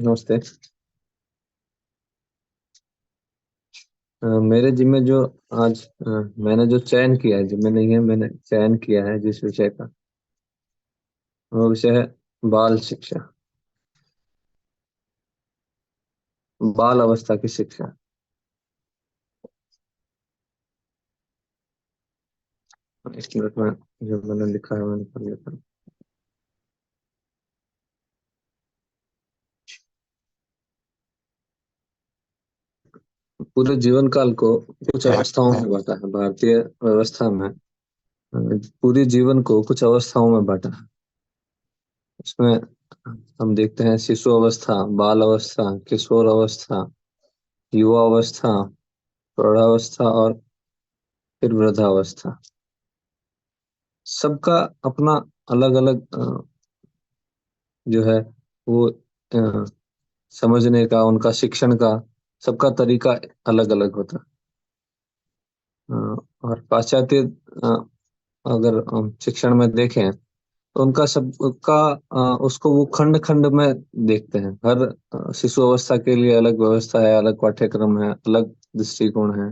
नमस्ते। मेरे जिम्मे जो आज मैंने जो चयन किया है, जिम्मे नहीं है, मैंने चयन किया है जिस विषय का, वो विषय है बाल शिक्षा। बाल अवस्था की शिक्षा। एक मिनट में जो मैंने लिखा है मैंने पढ़ लेता हूँ। पूरे जीवन काल को कुछ अवस्थाओं में बांटा है भारतीय व्यवस्था में। पूरे जीवन को कुछ अवस्थाओं में बांटा है। उसमें हम देखते हैं शिशु अवस्था, बाल अवस्था, किशोर अवस्था, युवा अवस्था, प्रौढ़ावस्था और फिर वृद्धावस्था। सबका अपना अलग अलग जो है वो समझने का, उनका शिक्षण का, सबका तरीका अलग अलग होता है। और पाश्चात्य अगर हम शिक्षण में देखें तो उनका सबका उसको वो खंड खंड में देखते हैं। हर शिशु अवस्था के लिए अलग व्यवस्था है, अलग पाठ्यक्रम है, अलग दृष्टिकोण है।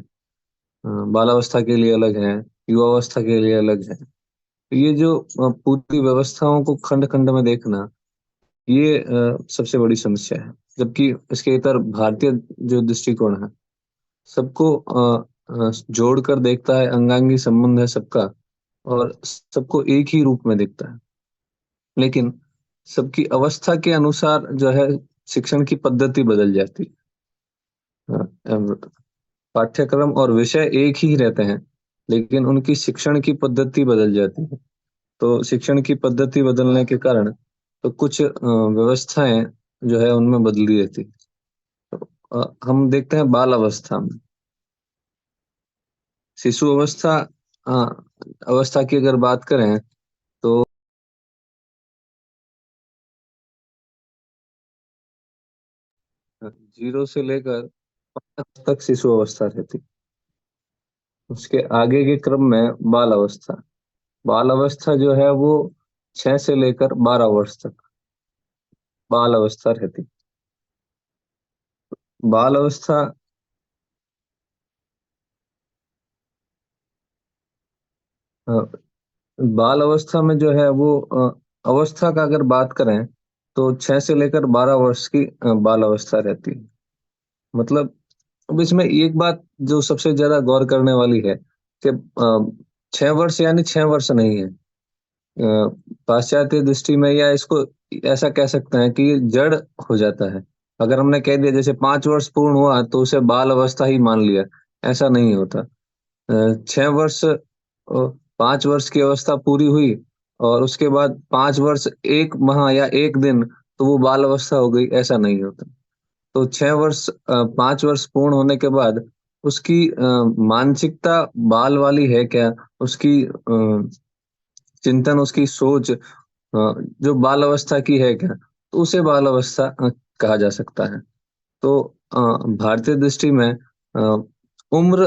बालावस्था के लिए अलग है, युवा अवस्था के लिए अलग है। तो ये जो पूरी व्यवस्थाओं को खंड खंड में देखना, ये सबसे बड़ी समस्या है। जबकि इसके इतर भारतीय जो दृष्टिकोण है, सबको जोड़कर देखता है, अंगांगी संबंध है सबका, और सबको एक ही रूप में देखता है। लेकिन सबकी अवस्था के अनुसार जो है शिक्षण की पद्धति बदल जाती है। पाठ्यक्रम और विषय एक ही रहते हैं, लेकिन उनकी शिक्षण की पद्धति बदल जाती है। तो शिक्षण की पद्धति बदलने के कारण तो कुछ व्यवस्थाएं जो है उनमें बदली रहती है। हम देखते हैं बाल अवस्था में, शिशु अवस्था अवस्था की अगर बात करें तो 0 से लेकर 5 तक शिशु अवस्था रहती। उसके आगे के क्रम में बाल अवस्था। बाल अवस्था जो है वो 6 से लेकर 12 वर्ष तक बाल अवस्था रहती। बाल अवस्था अ, बाल अवस्था में जो है वो अवस्था का अगर बात करें तो 6 से लेकर 12 वर्ष की बाल अवस्था रहती है। मतलब अब इसमें एक बात जो सबसे ज्यादा गौर करने वाली है कि 6 वर्ष यानी 6 वर्ष नहीं है। पाश्चात्य दृष्टि में, या इसको ऐसा कह सकते हैं कि ये जड़ हो जाता है। अगर हमने कह दिया जैसे 5 वर्ष पूर्ण हुआ तो उसे बाल अवस्था ही मान लिया, ऐसा नहीं होता। 6 वर्ष 5 वर्ष की अवस्था पूरी हुई और उसके बाद 5 वर्ष 1 माह या 1 दिन तो वो बाल अवस्था हो गई, ऐसा नहीं होता। तो 6 वर्ष 5 वर्ष पूर्ण होने के बाद उसकी मानसिकता बाल वाली है क्या, उसकी चिंतन, उसकी सोच जो बाल अवस्था की है क्या, तो उसे बाल अवस्था कहा जा सकता है। तो भारतीय दृष्टि में उम्र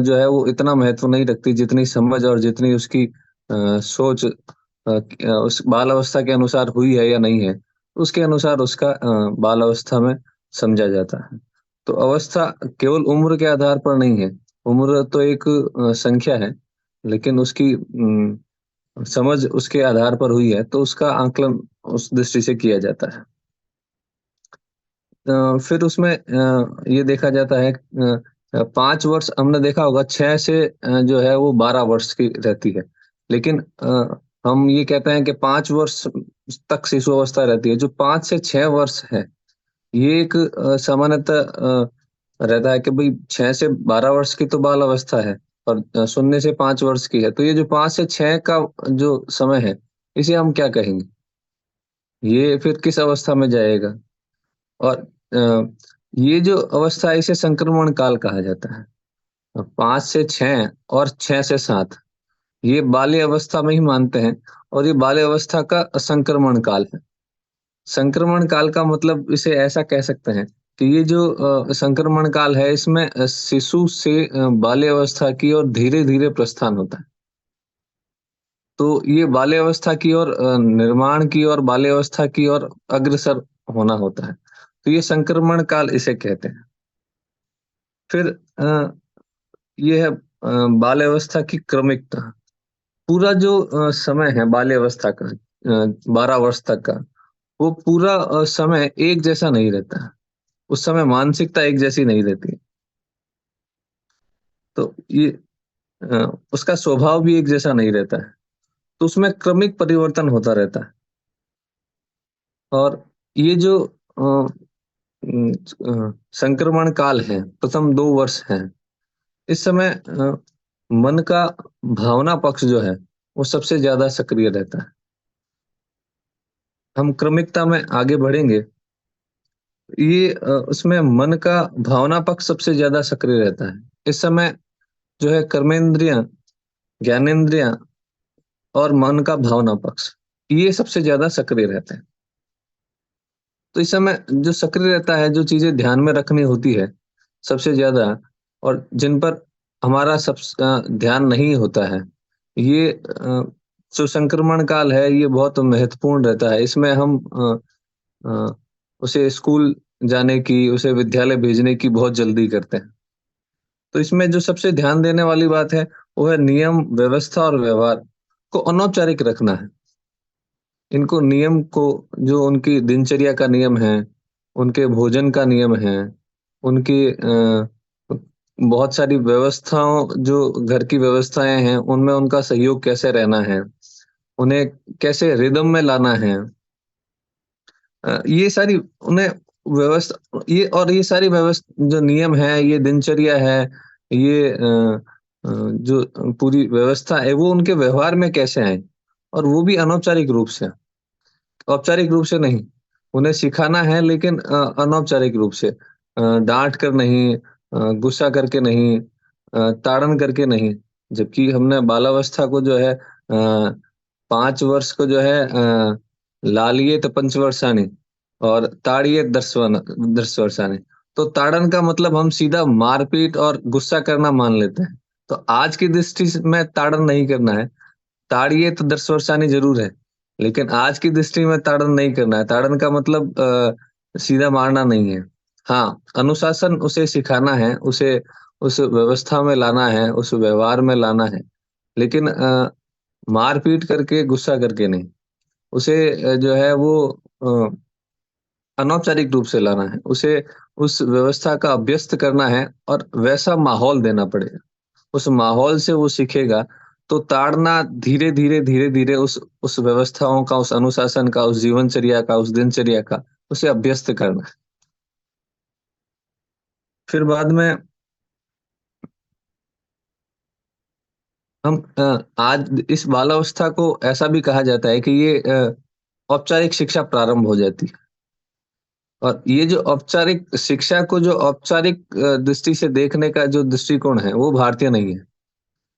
जो है वो इतना महत्व नहीं रखती, जितनी समझ और जितनी उसकी सोच उस बाल अवस्था के अनुसार हुई है या नहीं है, उसके अनुसार उसका बाल अवस्था में समझा जाता है। तो अवस्था केवल उम्र के आधार पर नहीं है। उम्र तो एक संख्या है, लेकिन उसकी समझ उसके आधार पर हुई है, तो उसका आकलन उस दृष्टि से किया जाता है। फिर उसमें ये देखा जाता है 5 वर्ष हमने देखा होगा, 6 से जो है वो 12 वर्ष की रहती है। लेकिन हम ये कहते हैं कि 5 वर्ष तक शिशु अवस्था रहती है। जो 5 से 6 वर्ष है, ये एक सामान्यतः रहता है कि भाई 6 से 12 वर्ष की तो बाल अवस्था है और 0 से 5 वर्ष की है। तो ये जो 5 से 6 का जो समय है, इसे हम क्या कहेंगे? ये फिर किस अवस्था में जाएगा? और ये जो अवस्था है, इसे संक्रमण काल कहा जाता है। 5 से 6 और 6 से 7 ये बाल्य अवस्था में ही मानते हैं, और ये बाल्य अवस्था का संक्रमण काल है। संक्रमण काल का मतलब इसे ऐसा कह सकते हैं कि ये जो संक्रमण काल है, इसमें शिशु से बाल्य अवस्था की ओर धीरे धीरे प्रस्थान होता है। तो ये बाल्य अवस्था की ओर निर्माण की और बाल्य अवस्था की ओर अग्रसर होना होता है। तो ये संक्रमण काल इसे कहते हैं। फिर ये है बाल्यावस्था की क्रमिकता। पूरा जो समय है बाल्यावस्था का, 12 वर्ष तक का, वो पूरा समय एक जैसा नहीं रहता है। उस समय मानसिकता एक जैसी नहीं रहती। तो ये उसका स्वभाव भी एक जैसा नहीं रहता है। तो उसमें क्रमिक परिवर्तन होता रहता है। और ये जो संक्रमण काल है, प्रथम 2 वर्ष है, इस समय मन का भावना पक्ष जो है वो सबसे ज्यादा सक्रिय रहता है। हम क्रमिकता में आगे बढ़ेंगे। ये उसमें मन का भावना पक्ष सबसे ज्यादा सक्रिय रहता है। इस समय जो है कर्मेंद्रियां, ज्ञानेंद्रियां और मन का भावना पक्ष, ये सबसे ज्यादा सक्रिय रहते हैं। तो इस समय जो सक्रिय रहता है, जो चीजें ध्यान में रखनी होती है सबसे ज्यादा, और जिन पर हमारा सब ध्यान नहीं होता है, ये जो संक्रमण काल है ये बहुत महत्वपूर्ण रहता है। इसमें हम अ, उसे स्कूल जाने की, उसे विद्यालय भेजने की बहुत जल्दी करते हैं। तो इसमें जो सबसे ध्यान देने वाली बात है वो है नियम, व्यवस्था और व्यवहार को अनौपचारिक रखना है। इनको नियम को, जो उनकी दिनचर्या का नियम है, उनके भोजन का नियम है, उनकी बहुत सारी व्यवस्थाओं, जो घर की व्यवस्थाएं हैं उनमें उनका सहयोग कैसे रहना है, उन्हें कैसे रिदम में लाना है, ये सारी उन्हें व्यवस्था, ये सारी व्यवस्था जो नियम है, ये दिनचर्या है, ये जो पूरी व्यवस्था है वो उनके व्यवहार में कैसे आए, और वो भी अनौपचारिक रूप से, औपचारिक रूप से नहीं। उन्हें सिखाना है लेकिन अनौपचारिक रूप से, डांट कर नहीं, गुस्सा करके नहीं, ताड़न करके नहीं। जबकि हमने बालावस्था को जो है 5 वर्ष को जो है लालियेत पंचवर्षाणि और ताड़ियेत 10 वर्षाणि। तो ताड़न का मतलब हम सीधा मारपीट और गुस्सा करना मान लेते हैं। तो आज की दृष्टि से में ताड़न नहीं करना है। ताड़िए तो 10 वर्षानी जरूर है, लेकिन आज की दृष्टि में ताड़न नहीं करना है। ताड़न का मतलब सीधा मारना नहीं है। हाँ, अनुशासन उसे सिखाना है, उसे उस व्यवस्था में लाना है, उस व्यवहार में लाना है, लेकिन मारपीट करके, गुस्सा करके नहीं। उसे जो है वो अ, अनौपचारिक रूप से लाना है। उसे उस व्यवस्था का अभ्यस्त करना है और वैसा माहौल देना पड़ेगा। उस माहौल से वो सीखेगा। तो ताड़ना धीरे-धीरे, धीरे-धीरे उस व्यवस्थाओं का, उस अनुशासन का, उस जीवनचर्या का, उस दिनचर्या का उसे अभ्यस्त करना है। फिर बाद में हम आज इस बालावस्था को ऐसा भी कहा जाता है कि ये औपचारिक शिक्षा प्रारंभ हो जाती है। और ये जो औपचारिक शिक्षा को, जो औपचारिक दृष्टि से देखने का जो दृष्टिकोण है, वो भारतीय नहीं है।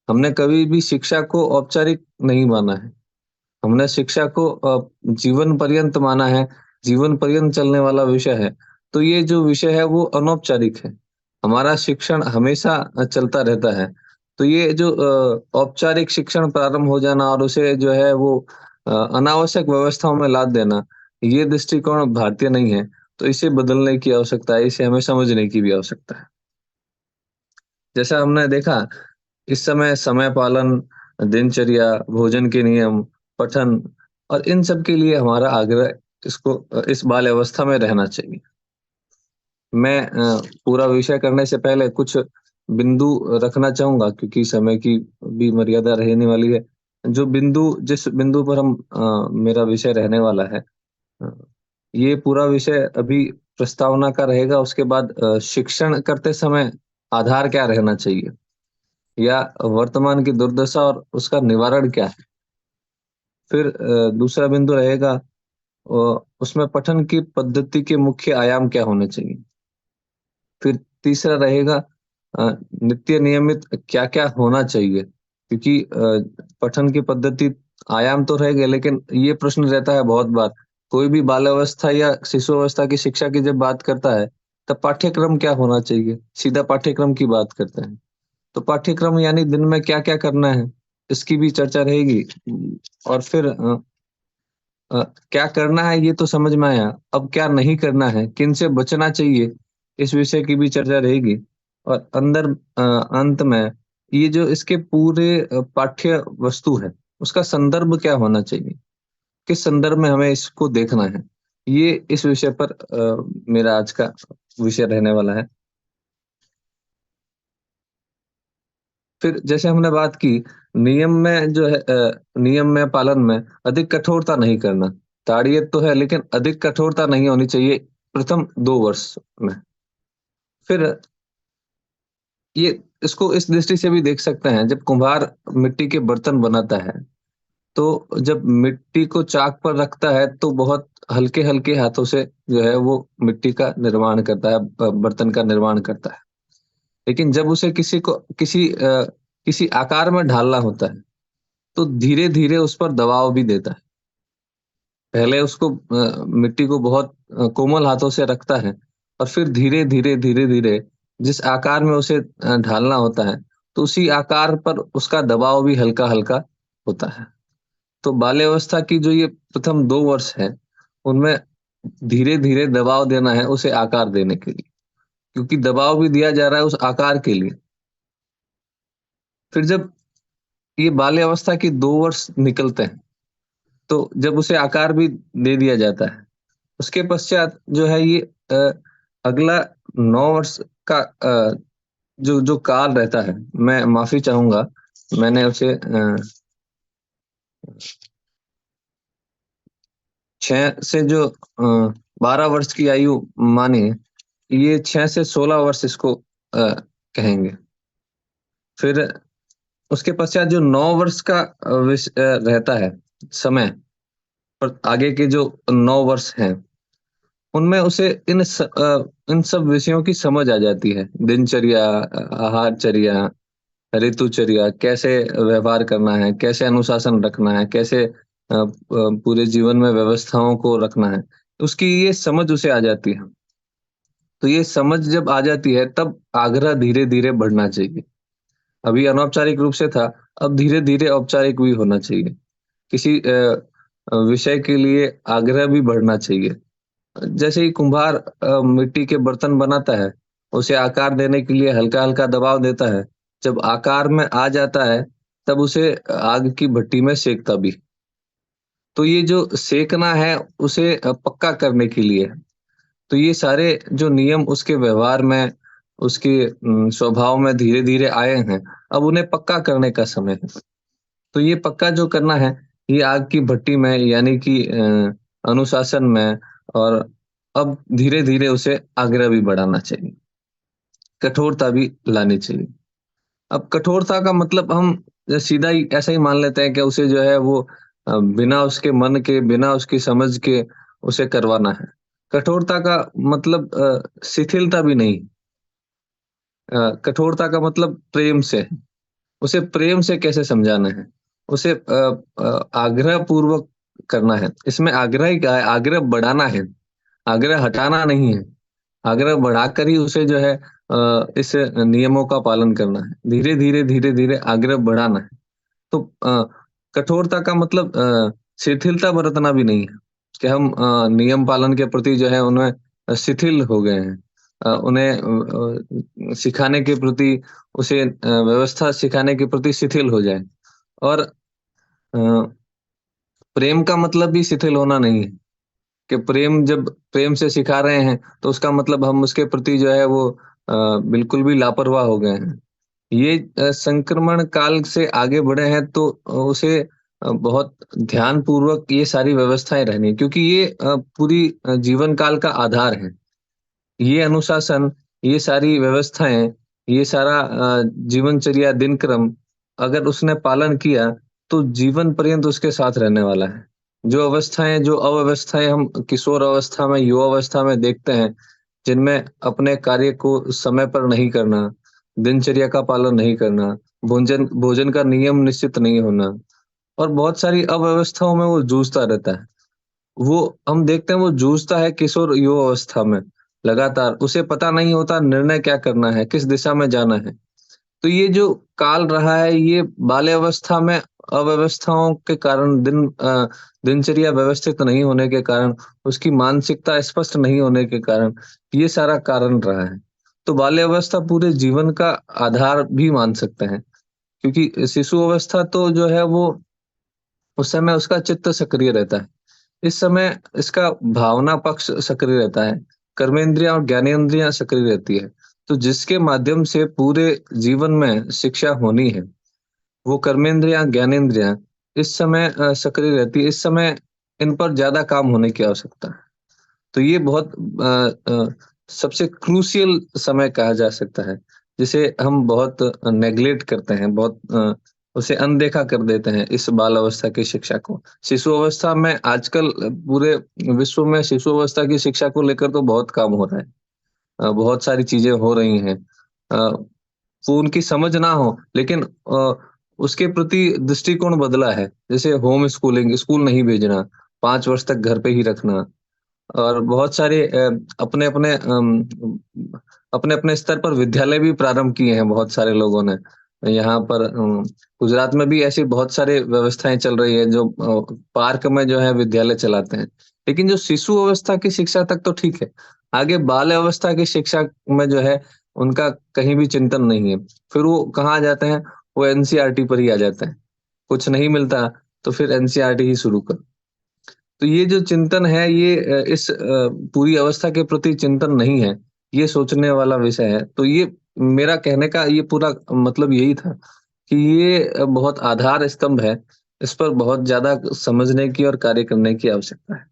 हमने कभी भी शिक्षा को औपचारिक नहीं माना है। हमने शिक्षा को जीवन पर्यंत माना है, जीवन पर्यंत चलने वाला विषय है। तो ये जो विषय है वो अनौपचारिक है। हमारा शिक्षण हमेशा चलता रहता है। तो ये जो औपचारिक शिक्षण प्रारंभ हो जाना और उसे जो है वो अनावश्यक व्यवस्थाओं में लाद देना, ये दृष्टिकोण भारतीय नहीं है। तो इसे बदलने की आवश्यकता है, इसे हमें समझने की भी आवश्यकता है। जैसा हमने देखा, इस समय समय पालन, दिनचर्या, भोजन के नियम, पठन और इन सब के लिए हमारा आग्रह इसको इस बाल अवस्था में रहना चाहिए। मैं पूरा विषय करने से पहले कुछ बिंदु रखना चाहूँगा, क्योंकि समय की भी मर्यादा रहने वाली है। जो बिंदु, जिस बिंदु पर हम मेरा विषय रहने वाला है, अ, ये पूरा विषय अभी प्रस्तावना का रहेगा। उसके बाद शिक्षण करते समय आधार क्या रहना चाहिए, या वर्तमान की दुर्दशा और उसका निवारण क्या है। फिर दूसरा बिंदु रहेगा, उसमें पठन की पद्धति के मुख्य आयाम क्या होने चाहिए। फिर तीसरा रहेगा, नित्य नियमित क्या-क्या होना चाहिए, क्योंकि पठन की पद्धति, आयाम तो रहेंगे, लेकिन ये प्रश्न रहता है बहुत बार, कोई भी बाल अवस्था या शिशु अवस्था की शिक्षा की जब बात करता है, तब पाठ्यक्रम क्या होना चाहिए, सीधा पाठ्यक्रम की बात करते हैं। तो पाठ्यक्रम यानी दिन में क्या-क्या करना है, इसकी भी चर्चा रहेगी। और फिर क्या करना है ये तो समझ में आया, अब क्या नहीं करना है, किन से बचना चाहिए, इस विषय की भी चर्चा रहेगी। और अंत में ये जो इसके पूरे पाठ्य वस्तु है, उसका संदर्भ क्या होना चाहिए, किस संदर्भ में हमें इसको देखना है, ये इस विषय पर मेरा आज का विषय रहने वाला है। फिर जैसे हमने बात की, नियम में जो है नियम में पालन में अधिक कठोरता नहीं करना। ताड़ियत तो है, लेकिन अधिक कठोरता नहीं होनी चाहिए प्रथम 2 वर्ष में। फिर ये इसको इस दृष्टि से भी देख सकते हैं, जब कुम्हार मिट्टी के बर्तन बनाता है, तो जब मिट्टी को चाक पर रखता है तो बहुत हल्के हल्के हाथों से जो है वो मिट्टी का निर्माण करता है, बर्तन का निर्माण करता है। लेकिन जब उसे किसी आकार में ढालना होता है, तो धीरे धीरे उस पर दबाव भी देता है। पहले उसको मिट्टी को बहुत कोमल हाथों से रखता है, और फिर धीरे धीरे धीरे धीरे जिस आकार में उसे ढालना होता है, तो उसी आकार पर उसका दबाव भी हल्का हल्का होता है। तो बाल्यावस्था की जो ये प्रथम 2 वर्ष है, उनमें धीरे धीरे दबाव देना है उसे आकार देने के लिए, क्योंकि दबाव भी दिया जा रहा है उस आकार के लिए। फिर जब ये बाल्यावस्था की 2 वर्ष निकलते हैं, तो जब उसे आकार भी दे दिया जाता है, उसके पश्चात जो है ये अगला 9 वर्ष का जो जो काल रहता है, मैं माफी चाहूंगा, मैंने उसे 6 से जो 12 वर्ष की आयु मानी है, ये 6 से 16 वर्ष इसको कहेंगे। फिर उसके पश्चात जो 9 वर्ष का रहता है समय, और आगे के जो 9 वर्ष हैं, उनमें उसे इन सब विषयों की समझ आ जाती है। दिनचर्या, आहारचर्या, ऋतुचर्या, कैसे व्यवहार करना है, कैसे अनुशासन रखना है, कैसे पूरे जीवन में व्यवस्थाओं को रखना है, उसकी ये समझ उसे आ जाती है। तो ये समझ जब आ जाती है, तब आग्रह धीरे धीरे बढ़ना चाहिए। अभी अनौपचारिक रूप से था, अब धीरे धीरे औपचारिक भी होना चाहिए। किसी विषय के लिए आग्रह भी बढ़ना चाहिए। जैसे ही कुम्हार मिट्टी के बर्तन बनाता है, उसे आकार देने के लिए हल्का हल्का दबाव देता है। जब आकार में आ जाता है, तब उसे आग की भट्टी में सेकता भी। तो ये जो सेकना है, उसे पक्का करने के लिए है। तो ये सारे जो नियम उसके व्यवहार में, उसके स्वभाव में धीरे धीरे आए हैं, अब उन्हें पक्का करने का समय है। तो ये पक्का जो करना है, ये आग की भट्टी में, यानी कि अनुशासन में, और अब धीरे धीरे उसे आग्रह भी बढ़ाना चाहिए, कठोरता भी लानी चाहिए। अब कठोरता का मतलब हम सीधा ही ऐसा ही मान लेते हैं कि उसे जो है वो बिना उसके मन के, बिना उसकी समझ के उसे करवाना है। कठोरता का मतलब शिथिलता भी नहीं। कठोरता का मतलब प्रेम से है। उसे प्रेम से कैसे समझाना है, उसे आग्रह पूर्वक करना है। इसमें आग्रह ही क्या है, आग्रह बढ़ाना है, आग्रह हटाना नहीं है। आग्रह बढ़ाकर ही उसे जो है इस नियमों का पालन करना है। धीरे धीरे धीरे धीरे आग्रह बढ़ाना है। तो कठोरता का मतलब शिथिलता बरतना भी नहीं है, कि हम नियम पालन के प्रति जो है उन्हें शिथिल हो गए हैं। उन्हें सिखाने के प्रति, उसे व्यवस्था सिखाने के प्रति शिथिल हो जाए। और प्रेम का मतलब भी शिथिल होना नहीं है, कि जब प्रेम से सिखा रहे हैं, तो उसका मतलब हम उसके प्रति जो है वो बिल्कुल भी लापरवाह हो गए हैं। ये संक्रमण काल से आगे बढ़े हैं, तो उसे बहुत ध्यान पूर्वक ये सारी व्यवस्थाएं रहनी है, क्योंकि ये पूरी जीवन काल का आधार है। ये अनुशासन, ये सारी व्यवस्थाएं, ये सारा जीवनचर्या, दिनक्रम, अगर उसने पालन किया, तो जीवन पर्यंत उसके साथ रहने वाला है। जो अवस्थाएं, जो अव्यवस्थाएं हम किशोर अवस्था में, युवा अवस्था में देखते हैं, जिनमें अपने कार्य को समय पर नहीं करना, दिनचर्या का पालन नहीं करना, भोजन भोजन का नियम निश्चित नहीं होना, और बहुत सारी अव्यवस्थाओं में वो जूझता रहता है। वो हम देखते हैं, वो जूझता है किशोर युवा अवस्था में लगातार, उसे पता नहीं होता निर्णय क्या करना है, किस दिशा में जाना है। तो ये जो काल रहा है, ये बाल्यावस्था में अव्यवस्थाओं के कारण, दिनचर्या व्यवस्थित नहीं होने के कारण, उसकी मानसिकता स्पष्ट नहीं होने के कारण, ये सारा कारण रहा है। तो बाल्यावस्था पूरे जीवन का आधार भी मान सकते हैं, क्योंकि शिशु अवस्था तो जो है वो उस समय उसका चित्त सक्रिय रहता है। इस समय इसका भावना पक्ष सक्रिय रहता है, कर्मेंद्रियाँ और ज्ञानेंद्रियाँ सक्रिय रहती है। तो जिसके माध्यम से पूरे जीवन में शिक्षा होनी है, वो कर्मेंद्रियाँ, ज्ञानेंद्रियाँ इस समय सक्रिय रहती है। इस समय इन पर ज़्यादा काम होने की आवश्यकता है। तो ये बहुत सबसे क्रूशियल समय कहा जा सकता है, जिसे हम बहुत नेग्लेक्ट करते हैं, बहुत उसे अनदेखा कर देते हैं इस बाल अवस्था की शिक्षा को। शिशु अवस्था में आजकल पूरे विश्व में शिशु अवस्था की शिक्षा को लेकर तो बहुत काम हो रहा है। बहुत सारी चीज़ें हो रही हैं। वो उनकी समझ ना हो, लेकिन उसके प्रति दृष्टिकोण बदला है। जैसे होम स्कूलिंग, स्कूल नहीं भेजना, 5 वर्ष तक घर पे ही रखना, और बहुत सारे अपने-अपने स्तर पर विद्यालय भी प्रारंभ किए हैं बहुत सारे लोगों ने। यहाँ पर गुजरात में भी ऐसी बहुत सारी व्यवस्थाएँ चल रही है, जो पार्क में जो है विद्यालय चलाते हैं। लेकिन जो शिशु अवस्था की शिक्षा तक तो ठीक है, आगे बाल अवस्था की शिक्षा में जो है उनका कहीं भी चिंतन नहीं है। फिर वो कहाँ आ जाते हैं? वो एनसीईआरटी पर ही आ जाते हैं। कुछ नहीं मिलता तो फिर एनसीईआरटी ही शुरू कर। तो ये जो चिंतन है, ये पूरी अवस्था के प्रति चिंतन नहीं है, ये सोचने वाला विषय है। तो ये मेरा कहने का ये पूरा मतलब यही था कि ये बहुत आधार स्तंभ है, इस पर बहुत ज़्यादा समझने की और कार्य करने की आवश्यकता है।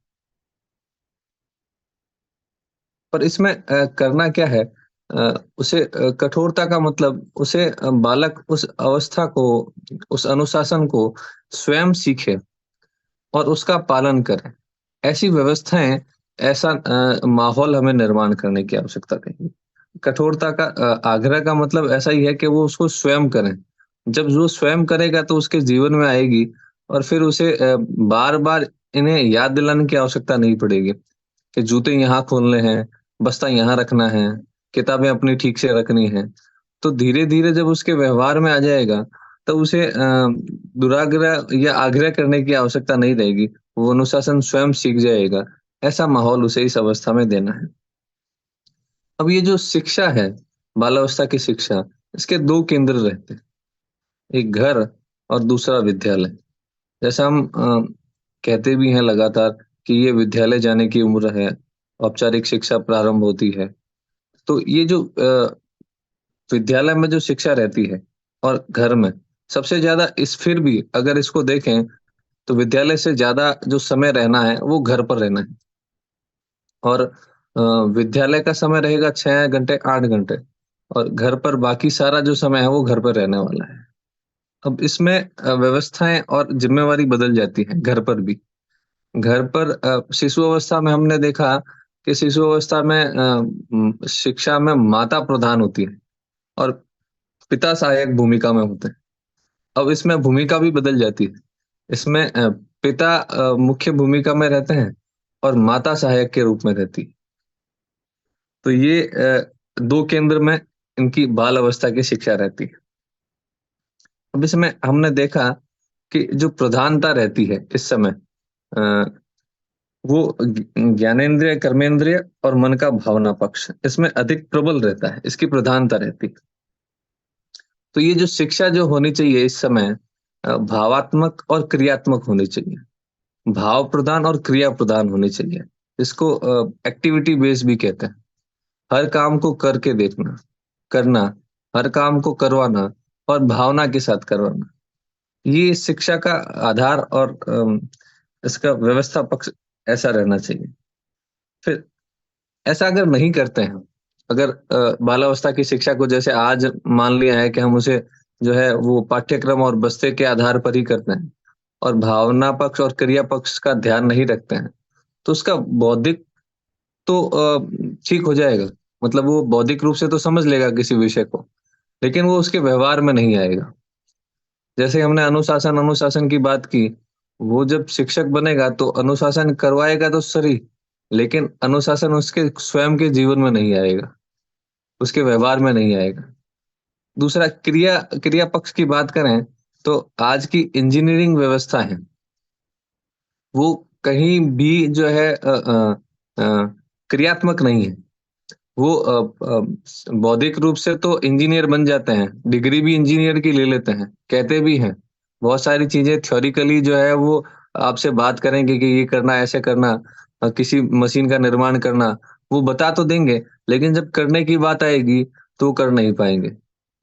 पर इसमें करना क्या है? उसे कठोरता का मतलब उसे बालक उस अवस्था को, उस अनुशासन को स्वयं सीखे और उसका पालन करें। ऐसी व्यवस्थाएँ, ऐसा माहौल हमें निर्माण करने की आवश्यकता रहेगी। कठोरता का आग्रह का मतलब ऐसा ही है कि वो उसको स्वयं करें। जब वो स्वयं करेगा तो उसके जीवन में आएगी, और फिर उसे बार-बार इन्हें याद दिलाने की आवश्यकता नहीं पड़ेगी कि जूते यहाँ खोलने हैं, बस्ता यहाँ रखना है, किताबें अपनी ठीक से रखनी हैं। तो धीरे-धीरे जब उसके व्यवहार में आ जाएगा, तब उसे दुराग्रह या आग्रह करने की आवश्यकता नहीं रहेगी। वो अनुशासन स्वयं सीख जाएगा। ऐसा माहौल उसे इस अवस्था में देना है। अब ये जो शिक्षा है, बालावस्था की शिक्षा, इसके 2 केंद्र रहते हैं, एक घर और दूसरा विद्यालय। जैसा हम कहते भी हैं लगातार कि ये विद्यालय जाने की उम्र है, औपचारिक शिक्षा प्रारंभ होती है। तो ये जो विद्यालय में जो शिक्षा रहती है और घर में, सबसे ज़्यादा इस फिर भी अगर इसको देखें, तो विद्यालय से ज़्यादा जो समय रहना है, वो घर पर रहना है। और विद्यालय का समय रहेगा 6 घंटे, 8 घंटे, और घर पर बाकी सारा जो समय है, वो घर पर रहने वाला है। अब इसमें व्यवस्थाएँ और ज़िम्मेवारी बदल जाती हैं घर पर भी। घर पर शिशु अवस्था में हमने देखा कि शिशु अवस्था में शिक्षा में माता प्रधान होती है और पिता सहायक भूमिका में होते हैं। अब इसमें भूमिका भी बदल जाती है। इसमें पिता मुख्य भूमिका में रहते हैं और माता सहायक के रूप में रहती है। तो ये 2 केंद्र में इनकी बाल अवस्था की शिक्षा रहती है। अब इसमें हमने देखा कि जो प्रधानता रहती है इस समय, अ, वो ज्ञानेंद्रिय, कर्मेंद्रिय और मन का भावना पक्ष, इसमें अधिक प्रबल रहता है, इसकी प्रधानता रहती है। तो ये जो शिक्षा जो होनी चाहिए इस समय, भावात्मक और क्रियात्मक होनी चाहिए। भाव प्रधान और क्रिया प्रधान होनी चाहिए। इसको एक्टिविटी बेस्ड भी कहते हैं। हर काम को करके देखना, करना, हर काम को करवाना और भावना के साथ करवाना। ये शिक्षा का आधार और इसका व्यवस्था पक्ष ऐसा रहना चाहिए। फिर ऐसा अगर नहीं करते हैं, अगर बालावस्था की शिक्षा को जैसे आज मान लिया है कि हम उसे जो है वो पाठ्यक्रम और बस्ते के आधार पर ही करते हैं, और भावना पक्ष और क्रिया पक्ष का ध्यान नहीं रखते हैं, तो उसका बौद्धिक तो ठीक हो जाएगा। मतलब वो बौद्धिक रूप से तो समझ लेगा किसी विषय को, लेकिन वो उसके व्यवहार में नहीं आएगा। जैसे हमने अनुशासन की बात की, वो जब शिक्षक बनेगा तो अनुशासन करवाएगा तो सही, लेकिन अनुशासन उसके स्वयं के जीवन में नहीं आएगा, उसके व्यवहार में नहीं आएगा। दूसरा क्रिया क्रिया पक्ष की बात करें, तो आज की इंजीनियरिंग व्यवस्था है, वो कहीं भी जो है क्रियात्मक नहीं है। वो बौद्धिक रूप से तो इंजीनियर बन जाते हैं, डिग्री भी इंजीनियर की ले लेते हैं, कहते भी हैं। बहुत सारी चीज़ें थ्योरेटिकली जो है वो आपसे बात करेंगे कि ये करना, ऐसे करना, किसी मशीन का निर्माण करना, वो बता तो देंगे, लेकिन जब करने की बात आएगी, तो कर नहीं पाएँगे।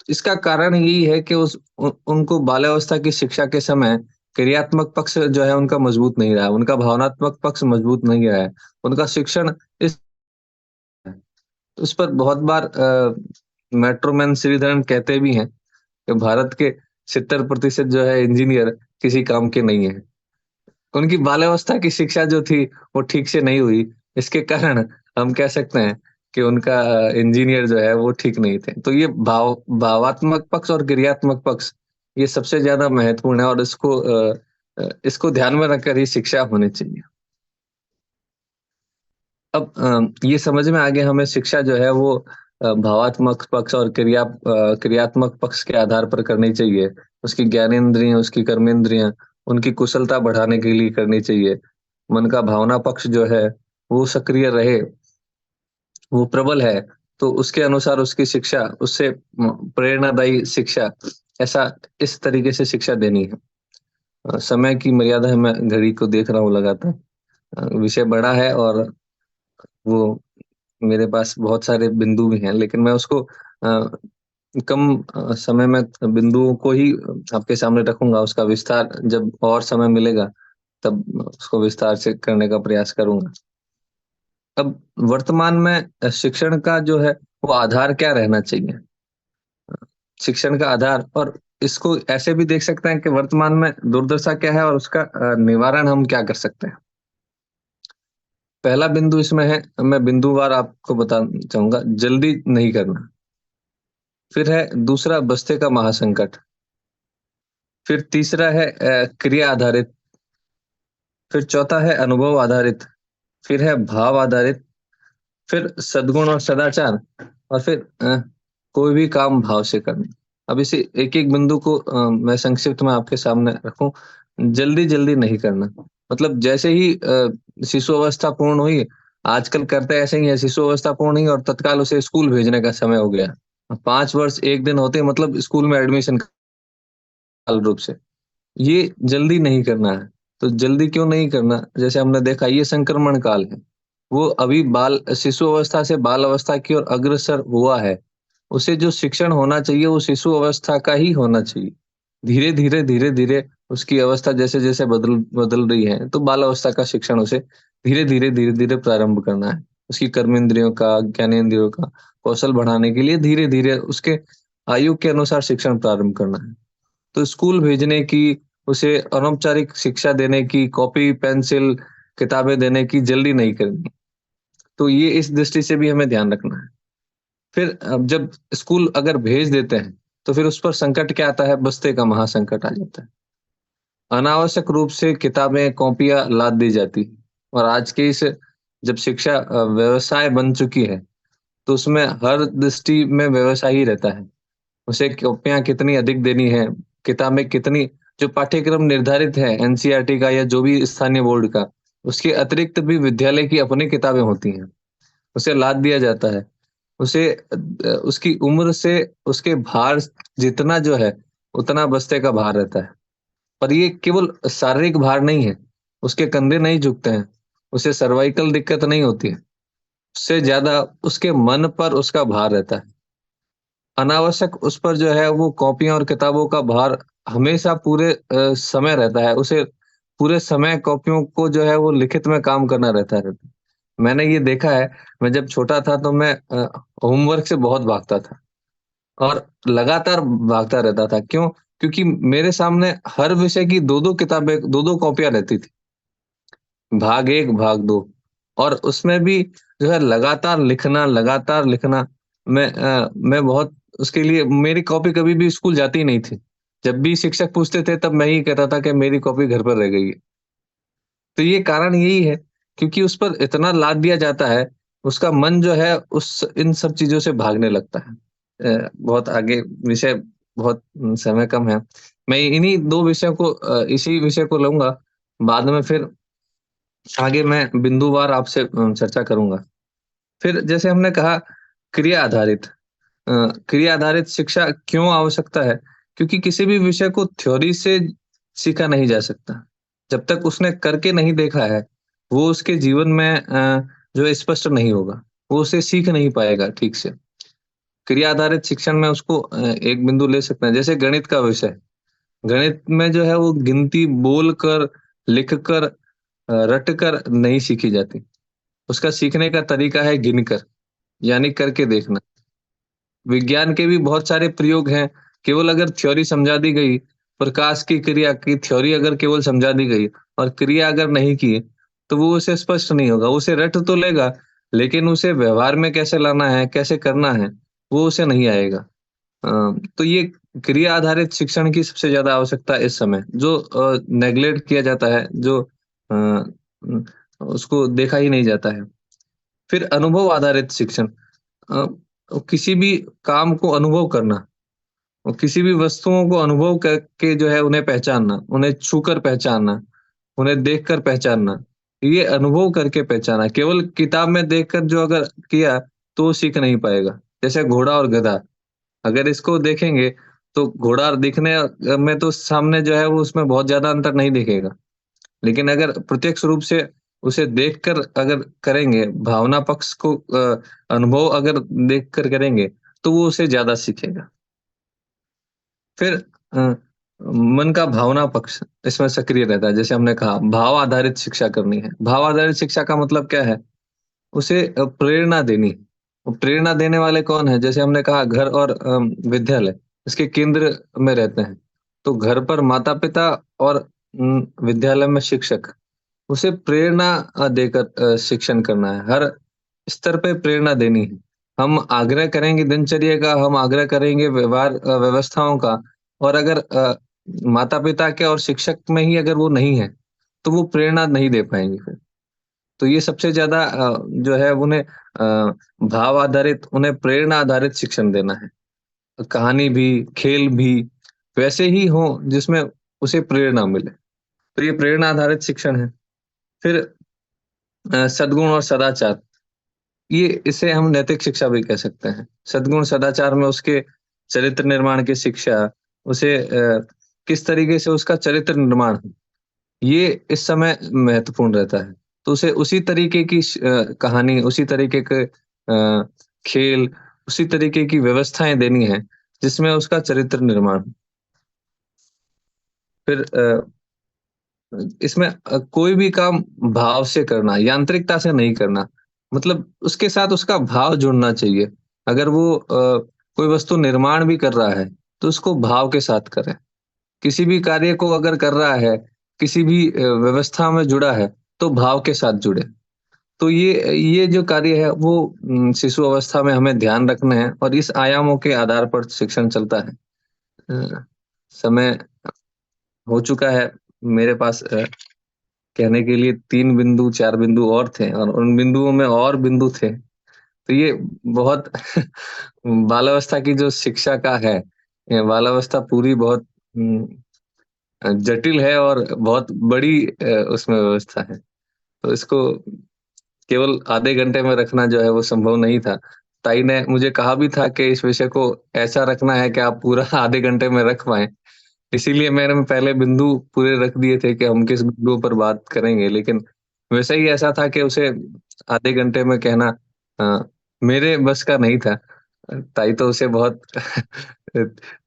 इसका कारण यही है कि उनको बाल्यावस्था की शिक्षा के समय क्रियात्मक पक्ष जो है उनका मजबूत नहीं रहा है, उनका भावनात्मक पक्ष मजबूत नहीं रहा है। उनका शिक्षण इस उस पर बहुत बार मेट्रो मैन श्रीधरन कहते भी हैं कि भारत के 70% जो है इंजीनियर किसी काम के नहीं है। उनकी बाल्यावस्था की शिक्षा जो थी वो ठीक से नहीं हुई। इसके कारण हम कह सकते हैं कि उनका इंजीनियर जो है वो ठीक नहीं थे। तो ये भावात्मक पक्ष और क्रियात्मक पक्ष ये सबसे ज़्यादा महत्वपूर्ण है और इसको ध्यान में रखकर ही शिक्षा होनी चाहिए। अब ये समझ में आ गया हमें शिक्षा जो है वो भावात्मक पक्ष और क्रियात्मक पक्ष के आधार पर करनी चाहिए। उसकी ज्ञानेंद्रियाँ, उसकी कर्मेंद्रियाँ, उनकी कुशलता बढ़ाने के लिए करनी चाहिए। मन का भावना पक्ष जो है वो सक्रिय रहे, वो प्रबल है, तो उसके अनुसार उसकी शिक्षा, उससे प्रेरणादायी शिक्षा, ऐसा इस तरीके से शिक्षा देनी है। समय की मर्यादा है, मैं घड़ी को देख रहा हूँ लगातार। विषय बड़ा है और वो मेरे पास बहुत सारे बिंदु भी हैं, लेकिन मैं उसको कम समय में बिंदुओं को ही आपके सामने रखूँगा, उसका विस्तार जब और समय मिलेगा, तब उसको विस्तार से करने का प्रयास करूँगा। अब वर्तमान में शिक्षण का जो है, वो आधार क्या रहना चाहिए? शिक्षण का आधार, और इसको ऐसे भी देख सकते हैं कि वर्तमान में दुर्दशा क्या है और उसका निवारण हम क्या कर सकते हैं? पहला बिंदु इसमें है, मैं बिंदुवार आपको बताना चाहूँगा, जल्दी नहीं करना। फिर है दूसरा, बस्ते का महासंकट। फिर तीसरा है क्रिया आधारित। फिर चौथा है अनुभव आधारित। फिर है भाव आधारित। फिर सद्गुण और सदाचार। और फिर कोई भी काम भाव से करना। अब इसे एक-एक बिंदु को मैं संक्षिप्त में आपके सामने रखूं। जल्दी-जल्दी नहीं करना। मतलब जैसे ही शिशु अवस्था पूर्ण हुई, आजकल करते ऐसे ही है, शिशु अवस्था पूर्ण हुई और तत्काल उसे स्कूल भेजने का समय हो गया। 5 वर्ष 1 दिन होते मतलब स्कूल में एडमिशन काल रूप से। ये जल्दी नहीं करना है। तो जल्दी क्यों नहीं करना? जैसे हमने देखा, ये संक्रमण काल है। वो अभी बाल शिशु अवस्था से बाल अवस्था की ओर अग्रसर हुआ है। उसे जो शिक्षण होना चाहिए वो शिशु अवस्था का ही होना चाहिए। धीरे-धीरे, धीरे-धीरे उसकी अवस्था जैसे-जैसे बदल बदल रही है, तो बाल अवस्था का शिक्षण उसे धीरे-धीरे, धीरे-धीरे प्रारंभ करना है। उसकी कर्मेंद्रियों का, ज्ञानेंद्रियों का कौशल बढ़ाने के लिए धीरे-धीरे उसके आयु के अनुसार शिक्षण प्रारंभ करना है। तो स्कूल भेजने की, उसे अनौपचारिक शिक्षा देने की, कॉपी, पेंसिल, किताबें देने की जल्दी नहीं करनी। तो ये इस दृष्टि से भी हमें ध्यान रखना है। फिर अब जब स्कूल अगर भेज देते हैं, तो फिर उस पर संकट क्या आता है? बस्ते का महासंकट आ जाता है। अनावश्यक रूप से किताबें, कॉपियाँ लाद दी जाती हैं और आज के इस जब शिक्षा व्यवसाय बन चुकी है, तो उसमें हर दृष्टि में व्यवसाय ही रहता है। उसे कॉपियाँ कितनी अधिक देनी है, किताबें कितनी, जो पाठ्यक्रम निर्धारित है एनसीईआरटी का या जो भी स्थानीय बोर्ड का, उसके अतिरिक्त भी विद्यालय की अपनी किताबें होती हैं। उसे लाद दिया जाता है। उसे उसकी उम्र से उसके भार जितना जो है, उतना बस्ते का भार रहता है। पर ये केवल शारीरिक भार नहीं है, उसके कंधे नहीं झुकते हैं, उसे सर्वाइकल दिक्कत नहीं होती है। उससे ज़्यादा उसके मन पर उसका भार रहता है। अनावश्यक उस पर जो है वो कॉपियों और किताबों का भार हमेशा पूरे समय रहता है। उसे पूरे समय कॉपियों को जो है वो लिखित में काम करना रहता है। मैंने ये देखा है, मैं जब छोटा था तो मैं होमवर्क से बहुत भागता था और लगातार भागता रहता था। क्यों? क्योंकि मेरे सामने हर विषय की 2-2 किताबें, 2-2 कॉपियाँ रहती थी। भाग 1, भाग 2, और उसमें भी जो है लगातार लिखना। मैं बहुत उसके लिए मेरी कॉपी कभी भी स्कूल जाती ही नहीं थी। जब भी शिक्षक पूछते थे तब मैं ही कहता था कि मेरी कॉपी घर पर रह गई है। तो ये कारण यही है, क्योंकि उस पर इतना लाद दिया जाता है, उसका मन जो है उस इन सब चीज़ों से भागने लगता है। बहुत आगे विषय, बहुत समय कम है। मैं इन्हीं 2 विषयों को इसी विषय को लूँगा, बाद में फिर आगे मैं बिंदुवार आपसे चर्चा करूँगा। फिर जैसे हमने कहा क्रिया आधारित क्रिया आधारित शिक्षा क्यों आवश्यकता है? क्योंकि किसी भी विषय को थ्योरी से सीखा नहीं जा सकता। जब तक उसने करके नहीं देखा है, वो उसके जीवन में जो है स्पष्ट नहीं होगा। वो उसे सीख नहीं पाएगा ठीक से। क्रिया आधारित शिक्षण में उसको एक बिंदु ले सकते हैं, जैसे गणित का विषय। गणित में जो है वो गिनती बोलकर, लिखकर, रटकर नहीं सीखी जाती। उसका सीखने का तरीका है गिनकर, यानी करके देखना। विज्ञान के भी बहुत सारे प्रयोग हैं, केवल अगर थ्योरी समझा दी गई, प्रकाश की क्रिया की थ्योरी अगर केवल समझा दी गई और क्रिया अगर नहीं की, तो वो उसे स्पष्ट नहीं होगा। उसे रट तो लेगा, लेकिन उसे व्यवहार में कैसे लाना है, कैसे करना है, वो उसे नहीं आएगा। तो ये क्रिया आधारित शिक्षण की सबसे ज़्यादा आवश्यकता है इस समय, जो नेग्लेक्ट किया जाता है, जो उम, उसको देखा ही नहीं जाता है। फिर अनुभव आधारित शिक्षण अ, किसी भी काम को अनुभव करना और किसी भी वस्तुओं को अनुभव करके जो है उन्हें पहचानना, उन्हें छूकर पहचानना, उन्हें देखकर पहचानना, ये अनुभव करके पहचाना। केवल किताब में देखकर जो अगर किया, तो वो सीख नहीं पाएगा। जैसे घोड़ा और गधा, अगर इसको देखेंगे, तो घोड़ा दिखने में तो सामने जो है वो उसमें बहुत ज़्यादा अंतर नहीं दिखेगा। लेकिन अगर प्रत्यक्ष रूप से उसे देखकर अगर करेंगे, भावना पक्ष को अनुभव अगर देखकर करेंगे, तो वो उसे ज़्यादा सीखेगा। फिर अ, मन का भावना पक्ष इसमें सक्रिय रहता है। जैसे हमने कहा भाव आधारित शिक्षा करनी है। भाव आधारित शिक्षा का मतलब क्या है? उसे प्रेरणा देनी। प्रेरणा देने वाले कौन हैं? जैसे हमने कहा घर और विद्यालय इसके केंद्र में रहते हैं। तो घर पर माता-पिता और विद्यालय में शिक्षक उसे प्रेरणा देकर शिक्षण करना है, हर स्तर पे प्रेरणा देनी है। हम आग्रह करेंगे दिनचर्या का, हम आग्रह करेंगे व्यवहार व्यवस्थाओं का और अगर माता-पिता के और शिक्षक में ही अगर वो नहीं है, तो वो प्रेरणा नहीं दे पाएँगे फिर। तो ये सबसे ज़्यादा जो है उन्हें भाव आधारित, उन्हें प्रेरणा आधारित शिक्षण देना है। कहानी भी, खेल भी वैसे ही हों जिसमें उसे प्रेरणा मिले। तो ये प्रेरणा आधारित शिक्षण है। फिर सद्गुण और सदाचार, ये इसे हम नैतिक शिक्षा भी कह सकते हैं। सद्गुण सदाचार में उसके चरित्र निर्माण की शिक्षा, उसे किस तरीके से उसका चरित्र निर्माण हो, ये इस समय महत्वपूर्ण रहता है। तो उसे उसी तरीके की कहानी, उसी तरीके के खेल, उसी तरीके की व्यवस्थाएँ देनी हैं, जिसमें उसका चरित्र निर्माण हो। फिर इसमें कोई भी काम भाव से करना, यांत्रिकता से नहीं करना। मतलब उसके साथ उसका भाव जुड़ना चाहिए। अगर वो कोई वस्तु निर्माण भी कर रहा है, तो उसको भाव के साथ करे। किसी भी कार्य को अगर कर रहा है, किसी भी व्यवस्था में जुड़ा है, तो भाव के साथ जुड़े। तो ये जो कार्य है वो शिशु अवस्था में हमें ध्यान रखना है और इस आयामों के आधार पर शिक्षण चलता है। समय हो चुका है मेरे पास कहने के लिए 3 बिंदु, 4 बिंदु और थे और उन बिंदुओं में और बिंदु थे। तो ये बहुत बालावस्था की जो शिक्षा का है, ये बालावस्था पूरी बहुत जटिल है और बहुत बड़ी उसमें व्यवस्था है। तो इसको केवल आधे घंटे में रखना जो है वो संभव नहीं था। ताई ने मुझे कहा भी था कि इस विषय को ऐसा रखना है कि आप पूरा आधे घंटे में रख पाएँ। इसीलिए मैंने पहले बिंदु पूरे रख दिए थे कि हम किस बिंदु पर बात करेंगे, लेकिन वैसे ही ऐसा था कि उसे आधे घंटे में कहना मेरे बस का नहीं था। ताई तो उसे बहुत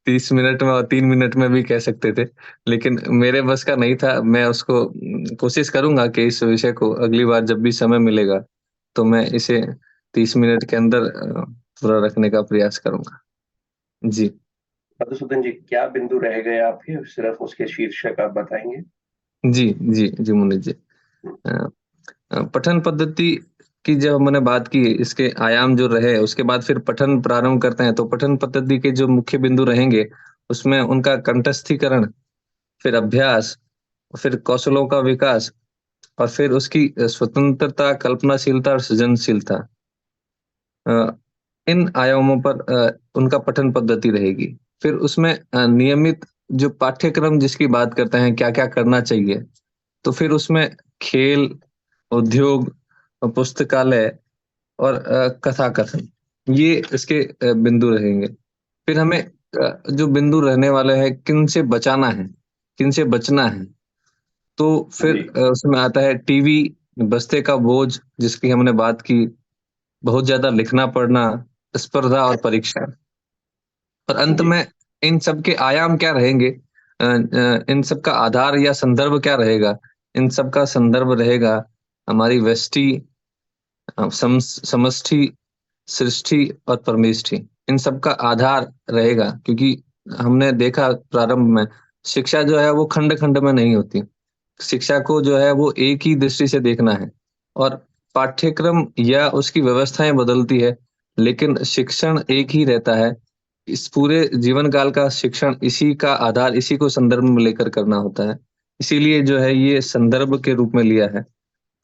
30 मिनट में और 3 मिनट में भी कह सकते थे, लेकिन मेरे बस का नहीं था। मैं उसको कोशिश करूँगा कि इस विषय को अगली बार जब भी समय मिलेगा, तो मैं इसे 30 मिनट के अंदर पूरा रखने का प्रयास करूँगा। जी। मधुसूदन जी, क्या बिंदु रह गए आपके? सिर्फ उसके शीर्षक आप बताएँगे? जी, जी, जी, मोनिश जी। अ पठन पद्धति की जब हमने बात की, इसके आयाम जो रहे, उसके बाद फिर पठन प्रारंभ करते हैं, तो पठन पद्धति के जो मुख्य बिंदु रहेंगे, उसमें उनका कंठस्थीकरण, फिर अभ्यास, फिर कौशलों का विकास और फिर उसकी स्वतंत्रता, कल्पनाशीलता और सृजनशीलता। अ, इन आयामों पर उनका पठन पद्धति रहेगी। फिर उसमें नियमित जो पाठ्यक्रम जिसकी बात करते हैं क्या क्या करना चाहिए, तो फिर उसमें खेल, उद्योग, पुस्तकालय और कथा कथन, ये इसके बिंदु रहेंगे। फिर हमें जो बिंदु रहने वाले हैं, किन से बचाना है, किन से बचना है, तो फिर जी उसमें आता है टीवी, बस्ते का बोझ जिसकी हमने बात की, बहुत ज्यादा लिखना पढ़ना, स्पर्धा और परीक्षा। और अंत जी में इन सब के आयाम क्या रहेंगे, इन सब का आधार या संदर्भ क्या रहेगा? इन सब का संदर्भ रहेगा हमारी व्यष्टि, समष्टि, सृष्टि और परमेष्टि। इन सब का आधार रहेगा, क्योंकि हमने देखा प्रारंभ में, शिक्षा जो है वो खंड खंड में नहीं होती। शिक्षा को जो है वो एक ही दृष्टि से देखना है। और पाठ्यक्रम या उसकी व्यवस्थाएं बदलती है, लेकिन शिक्षण एक ही रहता है। इस पूरे जीवन काल का शिक्षण इसी का आधार, इसी को संदर्भ में लेकर करना होता है। इसीलिए जो है ये संदर्भ के रूप में लिया है।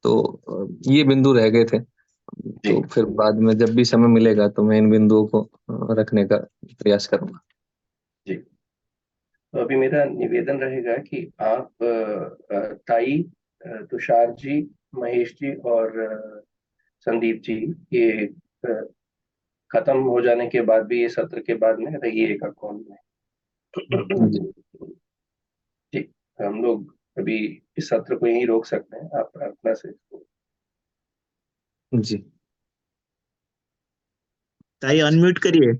तो ये बिंदु रह गए थे। जी। तो फिर बाद में जब भी समय मिलेगा तो मैं इन बिंदुओं को रखने का प्रयास करूंगा। जी, तो अभी मेरा निवेदन रहेगा कि आप ताई, तुषार जी, महेश जी और संदीप जी, ये खत्म हो जाने के बाद भी, ये सत्र के बाद में रहिएगा कॉल जी। में। जी, हम लोग अभी इस सत्र को यहीं रोक सकते हैं, आप प्रार्थना से इसको। जी। ताई अनम्यूट करिए।